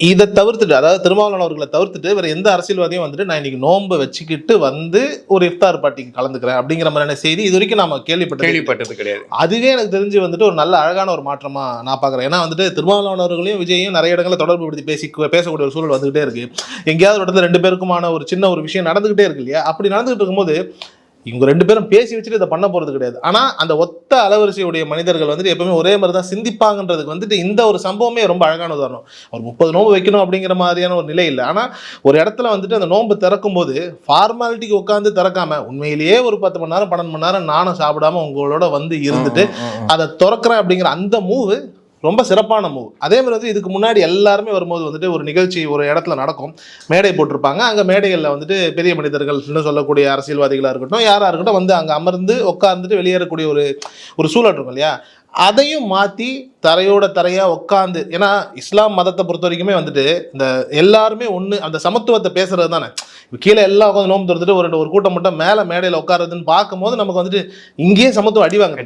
இதை தவிர்த்துட்டு, அதாவது திருமாவளவன் அவர்களை தவிர்த்துட்டு வேற எந்த அரசியல்வாதியும் வந்துட்டு நான் இன்னைக்கு நோன்பை வச்சுக்கிட்டு வந்து ஒரு இஃப்தார் பார்ட்டிக்கு கலந்துக்கிறேன் அப்படிங்கிற மாதிரியான செய்தி இது வரைக்கும் நாம கேள்விப்பட்டது கிடையாது. அதுவே எனக்கு தெரிஞ்சு வந்துட்டு ஒரு நல்ல அழகான ஒரு மாற்றமா நான் பாக்குறேன். ஏன்னா வந்துட்டு திருமாவளவன் அவர்களையும் விஜயையும் நிறைய இடங்களில் தொடர்பு படுத்தி பேசக்கூடிய ஒரு சூழல் வந்துகிட்டே இருக்கு. எங்கேயாவது ஒரு இடத்துல ரெண்டு பேருக்குமான ஒரு சின்ன ஒரு விஷயம் நடந்துகிட்டே இருக்கு இல்லையா? அப்படி நடந்துகிட்டு இருக்கும்போது இவங்க ரெண்டு பேரும் பேசி வச்சுட்டு இதை பண்ண போறது கிடையாது. ஆனா அந்த ஒத்த அலவரிசையுடைய மனிதர்கள் வந்துட்டு எப்பவுமே ஒரே மாதிரி தான் சிந்திப்பாங்கன்றதுக்கு வந்துட்டு இந்த ஒரு சம்பவமே ரொம்ப அழகான உதாரணம். ஒரு 30 நோன்பு வைக்கணும் அப்படிங்கிற மாதிரியான ஒரு நிலை இல்லை. ஆனா ஒரு இடத்துல வந்துட்டு அந்த நோன்பு திறக்கும் போது ஃபார்மாலிட்டிக்கு உட்காந்து திறக்காம உண்மையிலேயே ஒரு 10 மணி நேரம் 12 மணி நேரம் நானும் சாப்பிடாம உங்களோட வந்து இருந்துட்டு அதை திறக்கிறேன் அப்படிங்கிற அந்த மூவு ரொம்ப சிறப்பான மூவ். அதே மாதிரி வந்து இதுக்கு முன்னாடி எல்லாருமே வரும்போது வந்துட்டு ஒரு நிகழ்ச்சி ஒரு இடத்துல நடக்கும், மேடை போட்டிருப்பாங்க. அங்கே மேடைகளில் வந்துட்டு பெரிய மனிதர்கள் சொல்லக்கூடிய அரசியல்வாதிகளாக இருக்கட்டும் யாராக இருக்கட்டும் வந்து அங்கே அமர்ந்து உட்காந்துட்டு வெளியேறக்கூடிய ஒரு சூழல் இருக்கும் இல்லையா? அதையும் மாற்றி தரையோட தரையாக உட்காந்து, ஏன்னா இஸ்லாம் மதத்தை பொறுத்த வரைக்குமே வந்துட்டு இந்த எல்லாருமே ஒன்று அந்த சமத்துவத்தை பேசுறது தானே. கீழே எல்லாம் உட்காந்து நோம்பு திறந்துட்டு ஒரு கூட்டம் மட்டும் மேலே மேடையில் உட்காருதுன்னு பார்க்கும்போது நமக்கு வந்துட்டு இங்கேயே சமத்துவம் அடிவாங்க.